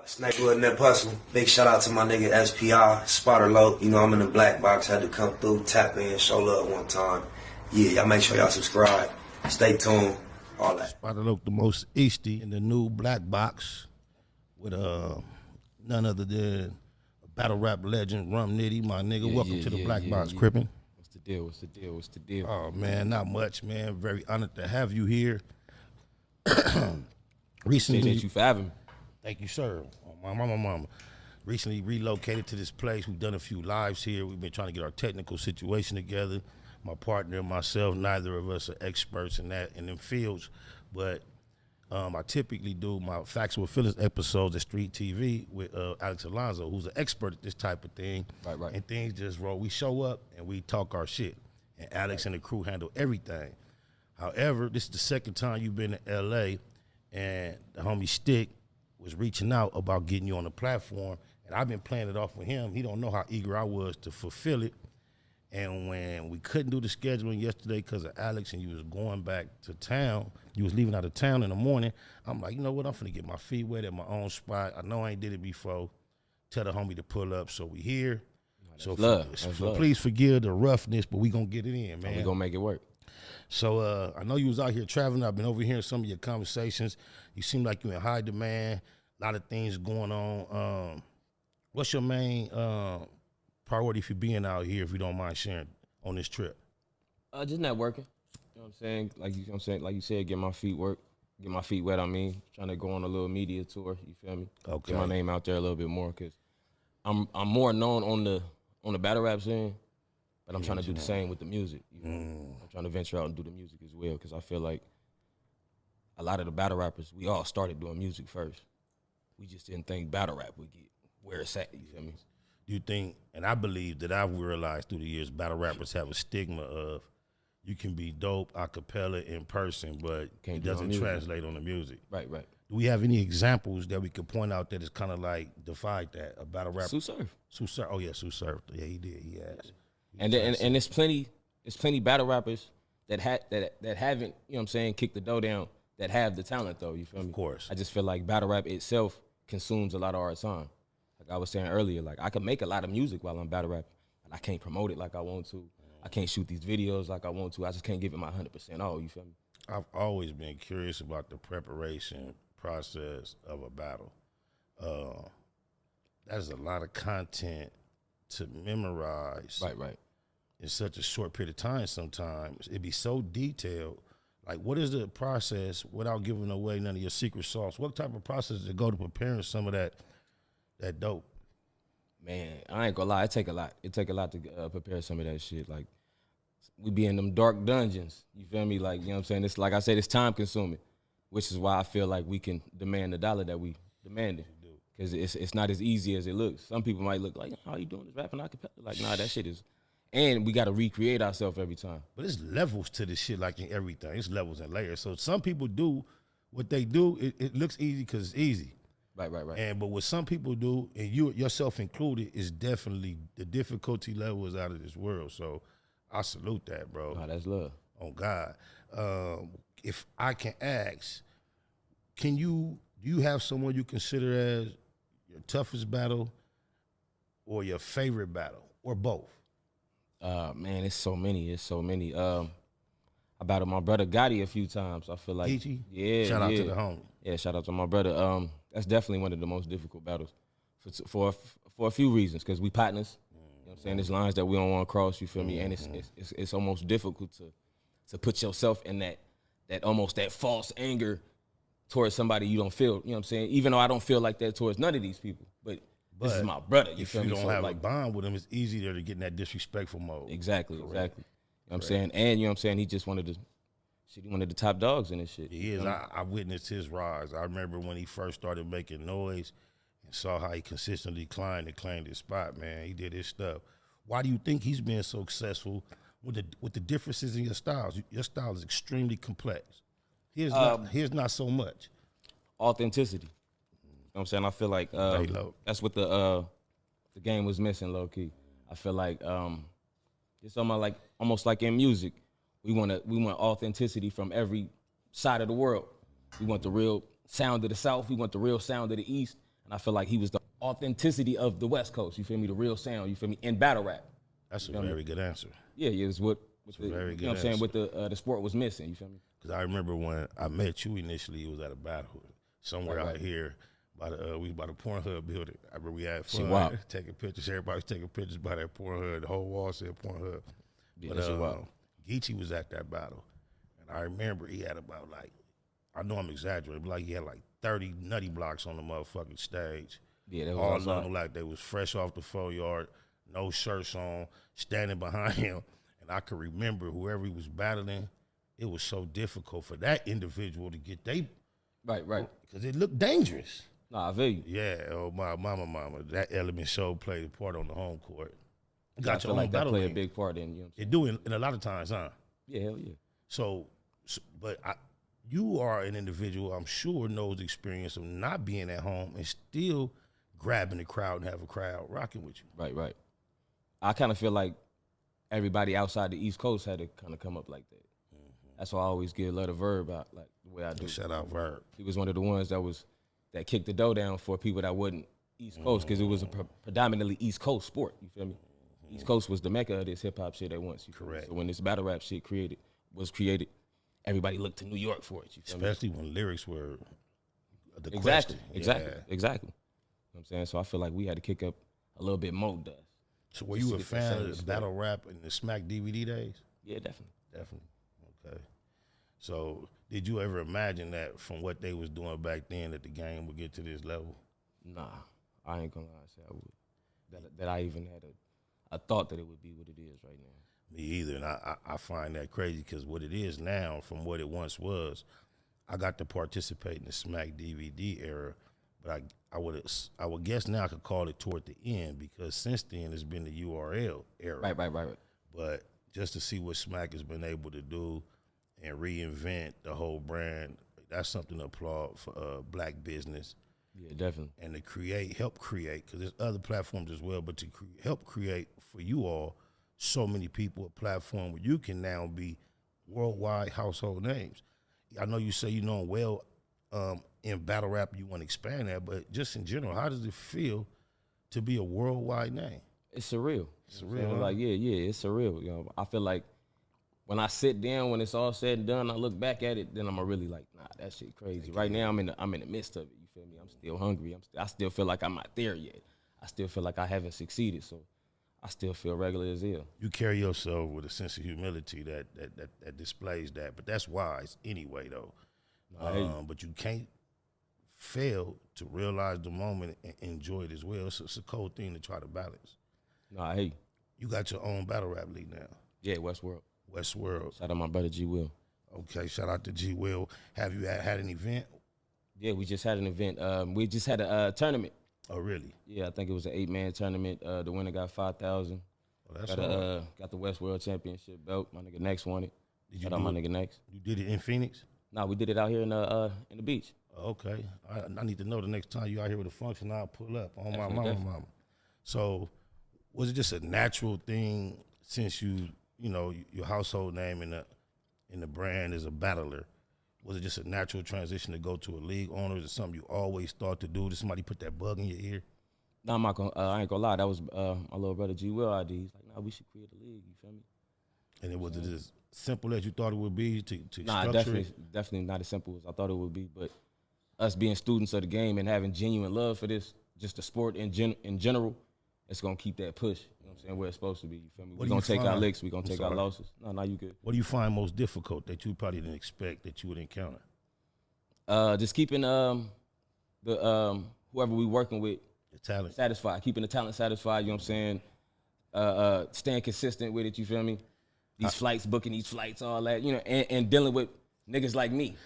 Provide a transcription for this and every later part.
Snakewood and that Hustle. Big shout out to my nigga SPI, SPIDER LOC. You know, I'm in the black box. Had to come through, tap in, show love one time. Yeah, y'all make sure y'all subscribe. Stay tuned. All that. SPIDER LOC, the most easty in the new black box with none other than battle rap legend Rum Nitty, my nigga. Welcome to the black box, Crippin'. What's the deal? What's the deal? What's the deal? Oh man, not much, man. Very honored to have you here. Recently, Appreciate you for having me. Thank you, sir. Oh, my mama. Recently relocated to this place. We've done a few lives here. We've been trying to get our technical situation together. My partner and myself, neither of us are experts in them fields, but I typically do my Facts with Feelings episodes at Street TV with Alex Alonso, who's an expert at this type of thing. Right. And things just roll. We show up and we talk our shit. And Alex and the crew handle everything. However, this is the second time you've been to LA, and the homie Stick was reaching out about getting you on the platform. And I've been playing it off with him. He don't know how eager I was to fulfill it. And when we couldn't do the scheduling yesterday because of Alex and you was going back to town, you was leaving out of town in the morning, I'm like, you know what, I'm finna get my feet wet at my own spot. I know I ain't did it before. Tell the homie to pull up, so we here. So please forgive the roughness, but we gonna get it in, man. We gonna make it work. So I know you was out here traveling. I've been overhearing some of your conversations. You seem like you in high demand, a lot of things going on. What's your main priority for being out here, if you don't mind sharing, on this trip? Just networking. You know what I'm saying? Like you said, get my feet wet. I mean, trying to go on a little media tour. You feel me? Okay. Get my name out there a little bit more, cause I'm more known on the battle rap scene, but I'm trying to do the same with the music. You know? I'm trying to venture out and do the music as well, cause I feel like a lot of the battle rappers, we all started doing music first. We just didn't think battle rap would get where it's at. You feel me? Do you think, and I believe that I've realized through the years, battle rappers have a stigma of you can be dope a cappella in person, but it doesn't translate on the music. Right. Do we have any examples that we could point out that is kind of like defied that, a battle rapper? Sue Surf. Oh yeah, Sue Surf. Yeah, he did. He has. And there's plenty battle rappers that haven't, you know what I'm saying, kicked the dough down, that have the talent though, you feel me? Of course. I just feel like battle rap itself consumes a lot of our time. Like I was saying earlier, like I can make a lot of music while I'm battle rapping, but I can't promote it like I want to. I can't shoot these videos like I want to. I just can't give it my 100% all, you feel me? I've always been curious about the preparation process of a battle. That's a lot of content to memorize. Right. In such a short period of time sometimes. It'd be so detailed. Like, what is the process, without giving away none of your secret sauce, what type of process to go to preparing some of that dope? Man, I ain't gonna lie, it take a lot. It take a lot to prepare some of that shit. Like, we be in them dark dungeons, you feel me? Like, you know what I'm saying? It's like I said, it's time consuming, which is why I feel like we can demand the dollar that we demanded. Because it's not as easy as it looks. Some people might look like, how you doing this rapping acapella? Like, nah, that shit is, and we gotta recreate ourselves every time. But there's levels to this shit, like in everything. It's levels and layers. So some people do what they do, it looks easy because it's easy. Right. But what some people do, and you yourself included, is definitely, the difficulty level is out of this world. So I salute that, bro. Nah, that's love. On God. If I can ask, do you have someone you consider as your toughest battle or your favorite battle, or both? Man, it's so many. I battled my brother Gotti a few times. I feel like, yeah. Shout out to the homie. Yeah, shout out to my brother. That's definitely one of the most difficult battles for a few reasons, because we partners. You know what I'm saying? There's lines that we don't want to cross, you feel me? And it's almost difficult to put yourself in that false anger towards somebody you don't feel, you know what I'm saying? Even though I don't feel like that towards none of these people, but this is my brother. You feel me? If you don't have a bond with him, it's easier to get in that disrespectful mode. Exactly. You know what I'm saying? And you know what I'm saying? He just one of the top dogs in this shit. He is. I witnessed his rise. I remember when he first started making noise and saw how he consistently climbed and claimed his spot, man. He did his stuff. Why do you think he's been so successful with the differences in your styles? Your style is extremely complex. Here's not so much. Authenticity. You know what I'm saying? I feel like that's what the game was missing, low key. I feel like it's almost like in music. We want authenticity from every side of the world. We want the real sound of the South. We want the real sound of the East. And I feel like he was the authenticity of the West Coast. You feel me? The real sound. You feel me? In battle rap. That's a very good answer. Yeah, it was what a very good you know what I'm saying, answer. what the sport was missing. You feel me? Because I remember when I met you initially, it was at a battle somewhere out here. By the we was by the Pornhub building. I remember we had fun taking pictures. Everybody was taking pictures by that Pornhub. The whole wall said Pornhub. Yeah, But Geechee was at that battle, and I remember he had about like, I know I'm exaggerating, but like he had like 30 nutty blocks on the motherfucking stage. Yeah, that was all outside. of them like they was fresh off the 4-yard, no shirts on, standing behind him. And I could remember whoever he was battling, it was so difficult for that individual to get they Right. because it looked dangerous. Nah, I feel you. Yeah, oh my mama, that element show played a part on the home court. I feel like that play a big part in, you know what I'm saying? It do in a lot of times, huh? Yeah, hell yeah. So but you are an individual, I'm sure, knows the experience of not being at home and still grabbing the crowd and have a crowd rocking with you. Right. I kind of feel like everybody outside the East Coast had to kind of come up like that. That's why I always give Let a Verb out, like the way I do. Shout out Verb. He was one of the ones that kicked the dough down for people that wasn't East Coast, because it was a predominantly East Coast sport. You feel me? East Coast was the mecca of this hip hop shit at once. Correct. So when this battle rap shit was created, everybody looked to New York for it. You feel Especially when lyrics were the Exactly. question. Exactly. Yeah. Exactly. You know what I'm saying? So I feel like we had to kick up a little bit more dust. So were you a fan of the battle rap in the Smack DVD days? Yeah, definitely. Definitely. Okay. So did you ever imagine that from what they was doing back then that the game would get to this level? Nah, I ain't gonna lie, I said I would. That I even had a thought that it would be what it is right now. Me either, and I find that crazy because what it is now from what it once was, I got to participate in the Smack DVD era, but I would guess now I could call it toward the end because since then it's been the URL era. Right. But just to see what Smack has been able to do and reinvent the whole brand, that's something to applaud for black business. Yeah, definitely. And to help create, because there's other platforms as well, but to help create for you all so many people a platform where you can now be worldwide household names. I know you say you know well in battle rap you want to expand that, but just in general, how does it feel to be a worldwide name? It's surreal. It's surreal. Like, yeah, it's surreal. You know, I feel like when I sit down, when it's all said and done, I look back at it, then I'm really like, nah, that shit crazy. Right now, I'm in the midst of it. You feel me? I'm still hungry. I still feel like I'm not there yet. I still feel like I haven't succeeded. So I still feel regular as hell. You carry yourself with a sense of humility that displays that, but that's wise anyway, though. But you can't fail to realize the moment and enjoy it as well. So it's a cold thing to try to balance. Nah, hey. You got your own battle rap league now. Yeah, Westworld. Shout out my brother G Will. Okay, shout out to G Will. Have you had an event? Yeah, we just had an event. We just had a tournament. Oh, really? Yeah, I think it was an 8-man tournament. The winner got $5,000. Oh, that's got the Westworld Championship belt. My nigga Next won it. Shout out my nigga Next. You did it in Phoenix? Nah, we did it out here in the beach. Okay, I need to know the next time you out here with a function, I'll pull up on my mama. So, was it just a natural thing since you know your household name in the brand is a battler? Was it just a natural transition to go to a league owner? Is it something you always thought to do? Did somebody put that bug in your ear? No, I ain't gonna lie. That was my little brother G Will idea. He's like, nah, we should create a league. You feel me? And it was as simple as you thought it would be to nah, structure it? definitely not as simple as I thought it would be. But us being students of the game and having genuine love for this, just the sport in general, it's gonna keep that push. You know what I'm saying? Where it's supposed to be. You feel me? We're gonna take our licks. We're gonna take our losses. No, you good. What do you find most difficult that you probably didn't expect that you would encounter? Just keeping the whoever we working with talent satisfied, keeping the talent satisfied, you know what I'm saying? Staying consistent with it, you feel me? These flights, booking these flights, all that, you know, and dealing with niggas like me.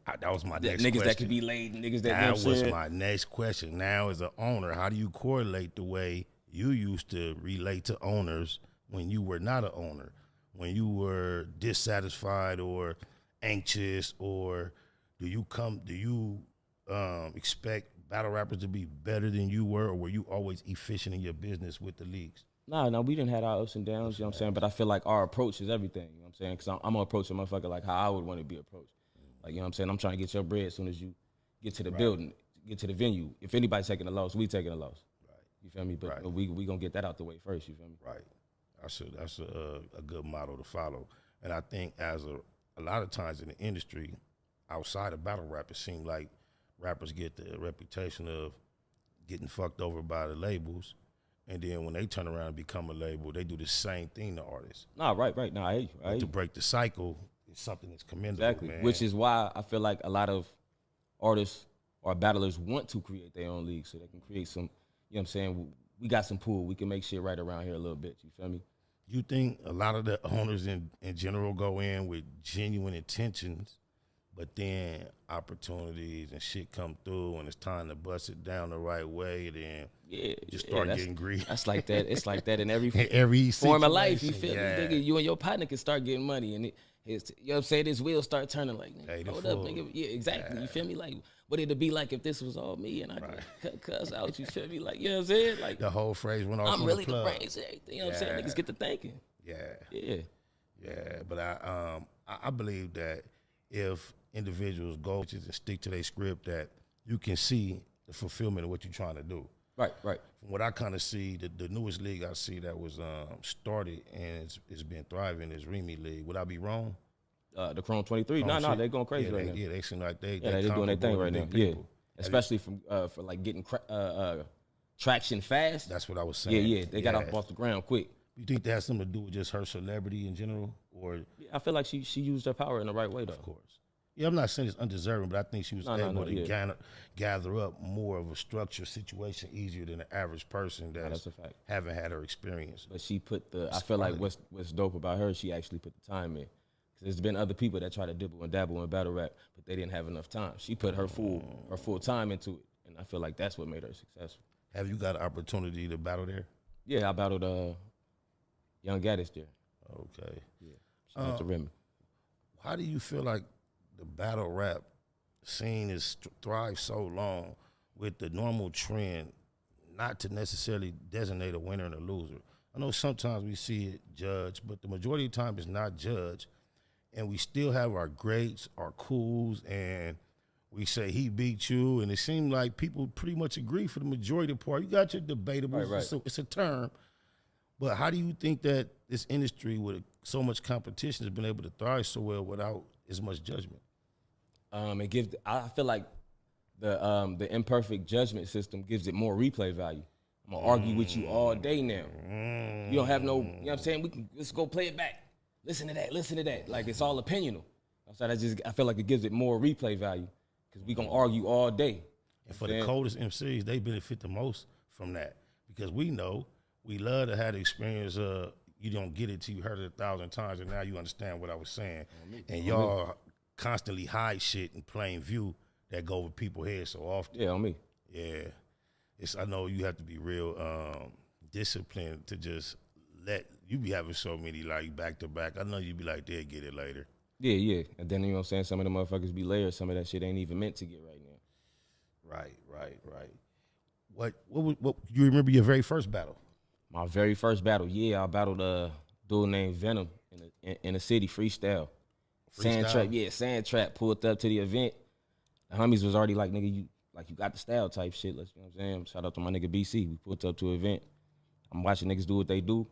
That was my next niggas question. That could be laid, niggas that That was my next question. Now, as an owner, how do you correlate the way you used to relate to owners when you were not an owner, when you were dissatisfied or anxious, or do you expect battle rappers to be better than you were, or were you always efficient in your business with the leagues? No, we didn't have our ups and downs, you know what I'm saying? But I feel like our approach is everything, you know what I'm saying? Because I'm going to approach a motherfucker like how I would want to be approached. Like, you know what I'm saying? I'm trying to get your bread as soon as you get to the building. get to the venue. If anybody's taking a loss, we taking a loss. Right. You feel me? But Right. we gonna get that out the way first. You feel me? Right. That's a good model to follow. And I think as a lot of times in the industry, outside of battle rap, it seems like rappers get the reputation of getting fucked over by the labels, and then when they turn around and become a label, they do the same thing to artists. Nah, right. Nah, I hear you. To break the cycle is something that's commendable, Exactly. man. Which is why I feel like a lot of artists or battlers want to create their own league so they can create some, you know what I'm saying? We got some pool. We can make shit right around here a little bit. You feel me? You think a lot of the owners in general go in with genuine intentions, but then opportunities and shit come through and it's time to bust it down the right way, then just start getting greedy. That's like that. It's like that in every every form of life. You situation, feel me? Nigga, you and your partner can start getting money and you know what I'm saying? His wheels start turning like, hold up, nigga. Yeah, exactly. You feel me? Like, what it'd be like if this was all me and I could cut cuss out, you feel me? Like, you know what I'm saying? Like, the whole phrase went off I'm on really the the plug. brains, everything. You know what I'm saying? Niggas get to thinking. Yeah. But I believe that if individuals go and stick to their script, that you can see the fulfillment of what you're trying to do. Right. From what I kind of see, the newest league I see that was started and it's been thriving is Remy League. Would I be wrong? The Chrome 23. No, they're going crazy right now. Yeah, they seem like they doing their thing right now. people. Yeah, especially for like getting traction fast. That's what I was saying. Yeah, they got off the ground quick. You think that has something to do with just her celebrity in general, or? Yeah, I feel like she used her power in the right way though. Of course. Yeah, I'm not saying it's undeserving, but I think she was able to gather up more of a structured situation easier than the average person that's a fact. Haven't had her experience. But she put I feel like what's dope about her, she actually put the time in. Because there's been other people that try to dibble and dabble in battle rap, but they didn't have enough time. She put her full time into it, and I feel like that's what made her successful. Have you got an opportunity to battle there? Yeah, I battled Young Gaddis there. Okay. Yeah. Shout out to Remy. How do you feel like the battle rap scene has thrived so long with the normal trend not to necessarily designate a winner and a loser? I know sometimes we see it judged, but the majority of the time it's not judged. And we still have our greats, our cools, and we say he beat you. And it seems like people pretty much agree for the majority of the part. You got your debatable. Right. It's a term. But how do you think that this industry with so much competition has been able to thrive so well without as much judgment? I feel like the imperfect judgment system gives it more replay value. I'm gonna argue with you all day now. You don't have no, you know what I'm saying? Let's go play it back. Listen to that. Like, it's all opinional. I feel like it gives it more replay value because we gonna argue all day. And for the coldest MCs, they benefit the most from that because we know we love to have the experience of you don't get it till you heard it 1,000 times and now you understand what I was saying. And y'all constantly hide shit in plain view that go over people's heads so often. Yeah, on me. Yeah. I know you have to be real disciplined to just let you be having so many like back to back. I know you be like, they'll get it later. Yeah. And then, you know what I'm saying, some of the motherfuckers be layered. Some of that shit ain't even meant to get right now. Right. What you remember your very first battle? My very first battle, I battled a dude named Venom in the city, freestyle. Sand Trap pulled up to the event. The homies was already like, nigga, you got the style type shit. You know what I'm saying? Shout out to my nigga BC. We pulled up to an event. I'm watching niggas do what they do.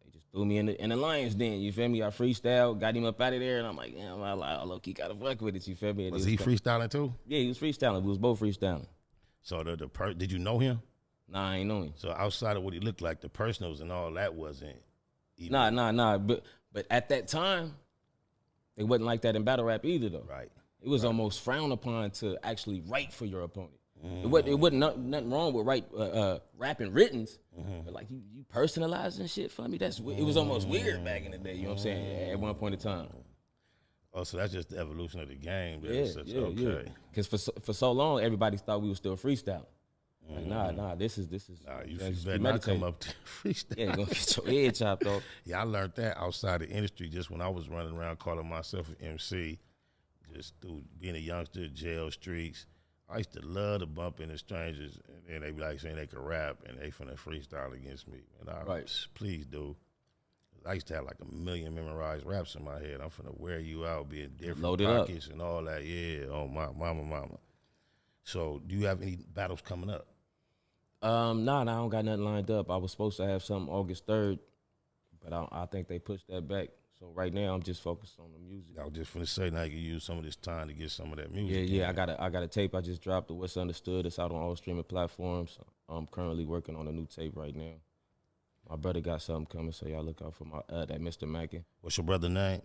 They just threw me in the Lions Den, you feel me? I freestyle, got him up out of there, and I'm like, damn, I low-key gotta fuck with it, you feel me? Was he freestyling too? Yeah, he was freestyling. We was both freestyling. So did you know him? Nah, I ain't know him. So outside of what he looked like, the personals and all that wasn't even. Nah. But at that time, it wasn't like that in battle rap either, though. Right. It was almost frowned upon to actually write for your opponent. It wasn't nothing wrong with rapping writtens, but like you personalizing shit for me. It was almost weird back in the day. You know what I'm saying? At one point in time. Oh, so that's just the evolution of the game. Yeah. Okay. Because for so long, everybody thought we were still freestyling. Like, nah, this is. Nah, you better not come up to freestyle. Yeah, gonna get your head chopped off. Yeah, I learned that outside the industry just when I was running around calling myself an MC, just through being a youngster, jail streets. I used to love to bump into strangers, and then they be like saying they could rap, and they finna freestyle against me. And please do. I used to have like 1 million memorized raps in my head. I'm finna wear you out, be in different pockets and all that. Yeah, oh my mama. So do you have any battles coming up? Nah, I don't got nothing lined up. I was supposed to have something August 3rd, but I think they pushed that back. So right now I'm just focused on the music. I was just finna say now you can use some of this time to get some of that music. Yeah. I got a tape I just dropped. The What's Understood. It's out on all streaming platforms. I'm currently working on a new tape right now. My brother got something coming, so y'all look out for my that Mr. Mackin. What's your brother name?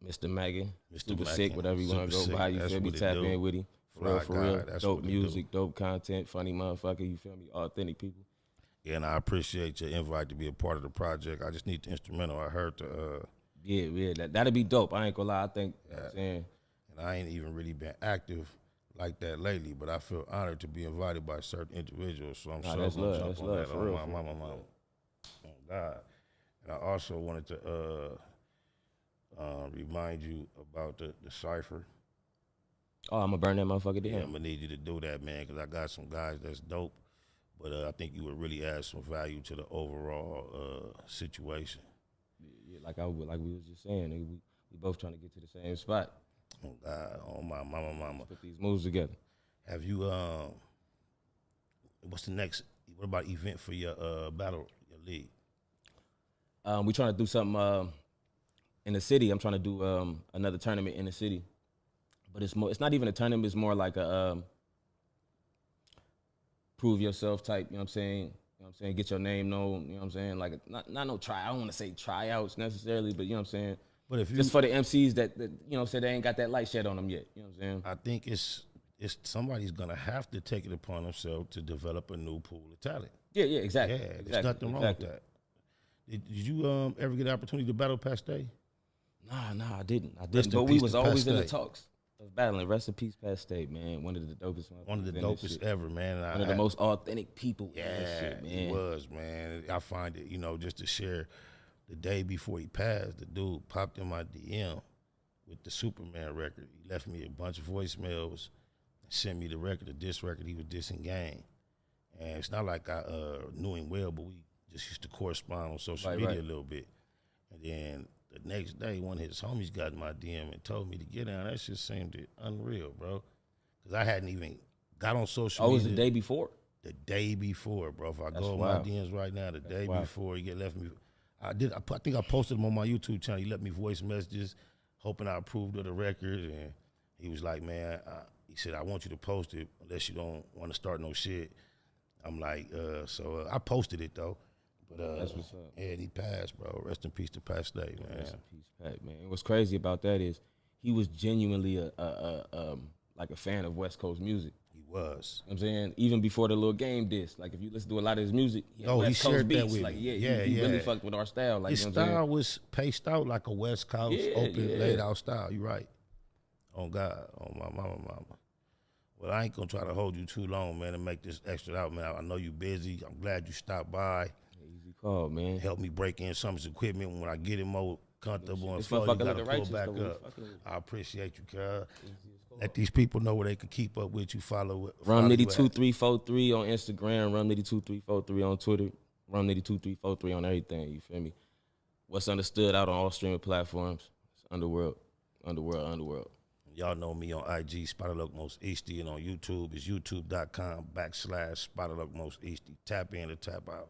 Mr. Mackin. Mr. Super Mackin. sick, whatever you want to Super go by. sick. You That's feel me? what it Tap do. in with him. Fly For guy. real. That's Dope what it music, dope content, funny motherfucker. You feel me? Authentic people. Yeah, and I appreciate your invite to be a part of the project. I just need the instrumental. I heard the Yeah. That'd be dope. I ain't gonna lie. I think, you know what I'm saying. and I ain't even really been active like that lately, but I feel honored to be invited by certain individuals. So I'm Nah, sure that's gonna love. jump That's on love, that for on real, my for real. mama. Oh God. And I also wanted to remind you about the cipher. Oh, I'm gonna burn that motherfucker Yeah, down. I'm gonna need you to do that, man, because I got some guys that's dope, but I think you would really add some value to the overall situation. Yeah, like we was just saying, nigga, we both trying to get to the same spot. Oh God, oh my mama. Put these moves together. Have you what's the next? What about event for your battle, your league? We trying to do something in the city. I'm trying to do another tournament in the city, but it's more. It's not even a tournament. It's more like a prove yourself type. You know what I'm saying? You know what I'm saying? Get your name known. You know what I'm saying? Like not no try. I don't want to say tryouts necessarily, but you know what I'm saying. But if you, Just for the MCs that you know, say they ain't got that light shed on them yet. You know what I'm saying? I think it's somebody's gonna have to take it upon themselves to develop a new pool of talent. Yeah, exactly. Yeah, exactly, there's nothing wrong with that. Did you ever get the opportunity to battle Pasté? Nah, I didn't. Rest in But we peace was to always in the Pasté. talks of battling. Rest in peace, Pasté, man. One of the dopest. One of the in this dopest shit. ever, man. One of the most authentic people. in this Yeah, shit, man. he was, man. I find it, just to share. The day before he passed, the dude popped in my DM with the Superman record. He left me a bunch of voicemails and sent me the record, the diss record he was dissing Game. And it's not like I knew him well, but we just used to correspond on social media a little bit. And then the next day, one of his homies got in my DM and told me to get down. That shit seemed unreal, bro. Because I hadn't even got on social media. Oh, it was the day before? The day before, bro. If I That's go on wild. my DMs right now, the day wild. before he left me, I think I posted him on my YouTube channel. He left me voice messages, hoping I approved of the record, and he was like, "Man," he said, "I want you to post it unless you don't want to start no shit." I'm like, so I posted it though, but That's what's up. yeah, he passed, bro. Rest in peace to Pasté, man. Rest in peace, Pat, man. And what's crazy about that is he was genuinely like a fan of West Coast music. He was. You know what I'm saying? Even before the little Game disc. Like if you listen to a lot of his music, he had Oh, he West Coast shared that beats. with Like me. he really fucked with our style. Like His you know what I'm saying? style was paced out like a West Coast, open, laid out style. You right. On God, on my mama. Well, I ain't gonna try to hold you too long, man, and make this extra out, man. I know you busy. I'm glad you stopped by. Easy call, man. Help me break in some of his equipment when I get it more comfortable and This flow. You motherfucker gotta looking pull righteous, back though. We up. fucking with it. I appreciate you, cuz. Let these people know where they can keep up with you. Follow Rum you Nitty at. 2343 on Instagram. Rum Nitty 2343 on Twitter. Rum Nitty 2343 on everything. You feel me? What's Understood out on all streaming platforms. It's Underworld. Y'all know me on IG, Spider Loc Most Easty, and on YouTube, it's youtube.com/SpiderLoc Most Easty. Tap in or tap out.